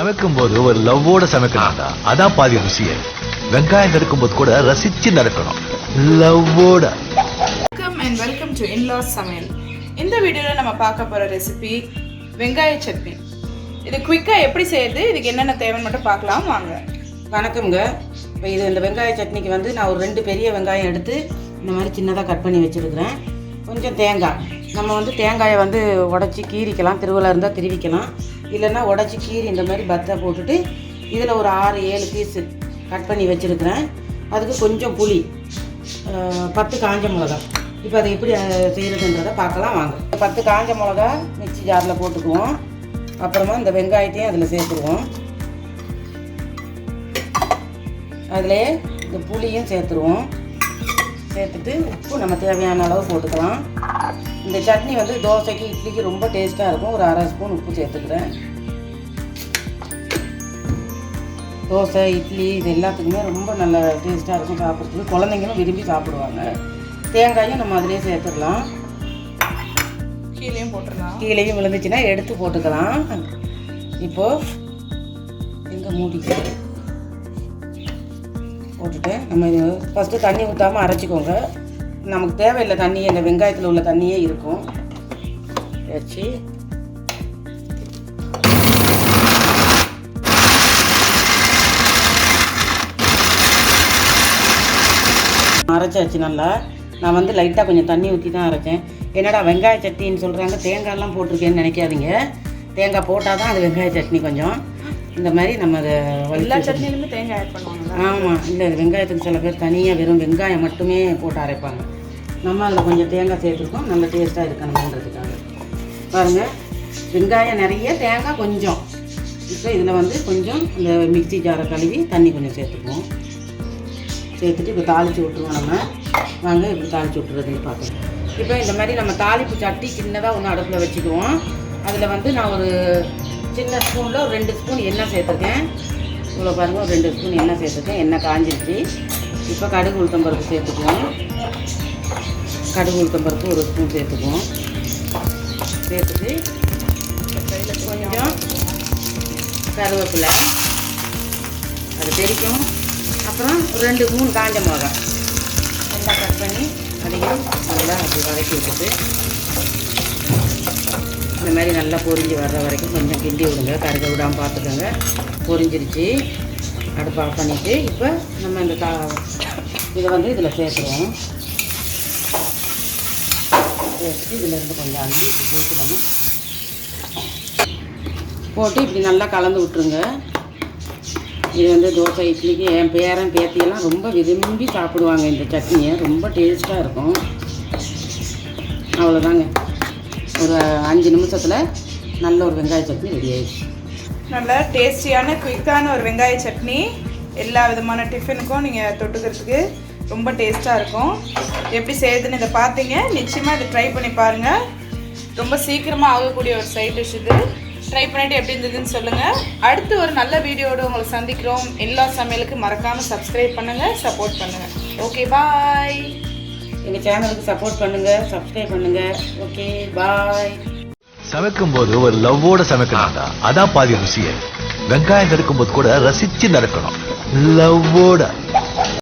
சமைக்கும் போது ஒரு லவ்வோட சமைக்கணும்டா. அதான் பாதி ருசியே. வெங்காயம் நறுக்கும் போது கூட ரசிச்சு நடக்கணும், லவ்வோட. வெல்கம் டு இன்லாஸ் சமையல். இந்த வீடியோவில் நம்ம பார்க்க போகிற ரெசிபி வெங்காய சட்னி. இது குயிக்காக எப்படி செய்யுது, இதுக்கு என்னென்ன தேவைன்னு மட்டும் பார்க்கலாம் வாங்க. வணக்கம்ங்க. இப்போ இந்த வெங்காய சட்னிக்கு நான் ஒரு 2 பெரிய வெங்காயம் எடுத்து இந்த மாதிரி சின்னதாக கட் பண்ணி வச்சுருக்கிறேன். கொஞ்சம் தேங்காய், நம்ம தேங்காயை உடச்சி கீரிக்கலாம், திருவிழா இருந்தால் திருவிக்கலாம், இல்லைன்னா உடச்சி கீரி இந்த மாதிரி பத்தை போட்டுட்டு இதில் ஒரு 6-7 பீஸு கட் பண்ணி வச்சுருக்கிறேன். அதுக்கு கொஞ்சம் புளி, 10 காஞ்ச மிளகா. இப்போ அதை எப்படி செய்கிறதுன்றதை பார்க்கலாம் வாங்க. 10 காஞ்ச மிளகா மிக்ஸி ஜாரில் போட்டுக்குவோம். அப்புறமா இந்த வெங்காயத்தையும் அதில் சேர்த்துருவோம். அதிலே இந்த புளியும் சேர்த்துருவோம். சேர்த்துட்டு உப்பு நம்ம தேவையான அளவு போட்டுக்கலாம். இந்த சட்னி தோசைக்கு இட்லிக்கு ரொம்ப டேஸ்ட்டாக இருக்கும். ஒரு 1/2 ஸ்பூன் உப்பு சேர்த்துக்கிறேன். தோசை இட்லி இது எல்லாத்துக்குமே ரொம்ப நல்ல டேஸ்ட்டாக இருக்கும் சாப்பிட்றதுக்கு. குழந்தைங்களும் விரும்பி சாப்பிடுவாங்க. தேங்காயும் நம்ம அதிலே சேர்த்துடலாம். கீழேயும் போட்டுடலாம். கீழேயும் விழுந்துச்சுன்னா எடுத்து போட்டுக்கலாம். இப்போது எங்கே மூடிக்கு போட்டுட்டு நம்ம இது ஃபஸ்ட்டு தண்ணி ஊற்றாமல் அரைச்சிக்கோங்க. நமக்கு தேவையில்லை தண்ணி, இந்த வெங்காயத்தில் உள்ள தண்ணியே இருக்கும். வச்சு அரைச்சாச்சு நல்லா. நான் லைட்டாக கொஞ்சம் தண்ணி ஊற்றி தான் அரைச்சேன். என்னடா வெங்காய சட்னின்னு சொல்கிறாங்க, தேங்காயெல்லாம் போட்டிருக்கேன்னு நினைக்காதீங்க. தேங்காய் போட்டால் தான் அது வெங்காய சட்னி. கொஞ்சம் இந்த மாதிரி நம்ம அதை எல்லா சட்னிலுமே தேங்காய் ஆட் பண்ணுவாங்க. ஆமாம், இல்லை வெங்காயத்துக்கு சில பேர் தனியாக வெறும் வெங்காயம் மட்டுமே போட்டு அரைப்பாங்க. நம்ம அதில் கொஞ்சம் தேங்காய் சேர்த்துருக்கோம், நல்ல டேஸ்ட்டாக இருக்கணுன்றதுக்காக. பாருங்கள், வெங்காயம் நிறைய, தேங்காய் கொஞ்சம். இப்போ இதில் கொஞ்சம் இந்த மிக்ஸி ஜாரை கழுவி தண்ணி கொஞ்சம் சேர்த்துக்குவோம். சேர்த்துட்டு இப்போ தாளித்து விட்ருவோம். நம்ம வாங்க இப்படி தாளித்து விட்டுறதுன்னு பார்க்கலாம். இப்போ இந்த மாதிரி நம்ம தாளிப்பு சட்டி சின்னதாக ஒன்று அடுப்பில் வச்சுக்குவோம். அதில் நான் ஒரு சின்ன ஸ்பூனில் ஒரு 2 ஸ்பூன் எண்ணெய் சேர்த்துருக்கேன். இவ்வளோ பாருங்கள், ஒரு 2 ஸ்பூன் எண்ணெய் சேர்த்துருக்கேன். எண்ணெய் காஞ்சிருச்சு. இப்போ கடுகு உளுத்தம்பருப்பு சேர்த்துக்குவோம். கடுகு உளுத்தம்பருப்பு ஒரு ஸ்பூன் சேர்த்துக்குவோம். சேர்த்துட்டு கொஞ்சம் கருவேப்பிலை அது தெரிக்கும். அப்புறம் 2-3 காஞ்ச மிளகா நல்லா கட் பண்ணி அதையும் நல்லா அப்படி வதக்கி விட்டுட்டு இந்த மாதிரி நல்லா பொரிஞ்சு வர்ற வரைக்கும் கொஞ்சம் கிண்டி விடுங்க. கருக விடாமல் பார்த்துக்கோங்க. பொரிஞ்சிருச்சு. அடுப்பு ஆஃப் பண்ணிவிட்டு இப்போ நம்ம இந்த இதை இதில் சேர்த்துருவோம். சேர்த்துட்டு இதிலேருந்து கொஞ்சம் அள்ளி இப்படி போட்டு நம்ம போட்டு இப்படி நல்லா கலந்து விட்டுருங்க. இது தோசை இட்லிக்கு என் பேரன் பேத்தியெல்லாம் ரொம்ப விரும்பி சாப்பிடுவாங்க. இந்த சட்னியை ரொம்ப டேஸ்ட்டாக இருக்கும். அவ்வளோதாங்க, ஒரு 5 நிமிஷத்தில் நல்ல ஒரு வெங்காய சட்னி ரெடி ஆயிடுச்சு. நல்ல டேஸ்டியான குயிக்கான ஒரு வெங்காய சட்னி. எல்லா விதமான டிஃபனுக்கும் நீங்கள் தொட்டுக்கிறதுக்கு ரொம்ப டேஸ்ட்டாக இருக்கும். எப்படி செய்யுதுன்னு இதை பார்த்தீங்க. நிச்சயமாக இதை ட்ரை பண்ணி பாருங்கள். ரொம்ப சீக்கிரமாக ஆகக்கூடிய ஒரு சைட் டிஷ் இது. ட்ரை பண்ணிவிட்டு எப்படி இருந்ததுன்னு சொல்லுங்கள். அடுத்து ஒரு நல்ல வீடியோடு உங்களை சந்திக்கிறோம். எல்லா சமையலுக்கு மறக்காமல் சப்ஸ்கிரைப் பண்ணுங்கள், சப்போர்ட் பண்ணுங்கள். ஓகே, பாய். எங்கள் சேனலுக்கு சப்போர்ட் பண்ணுங்கள், சப்ஸ்கிரைப் பண்ணுங்கள். ஓகே, பாய். சமைக்கும் போது ஒரு லவ்வோட சமைக்கணும்டா. அதான் பாதி ருசியே. வெங்காயம் நறுக்கும் போது கூட ரசிச்சு நடக்கணும், லவ்வோட.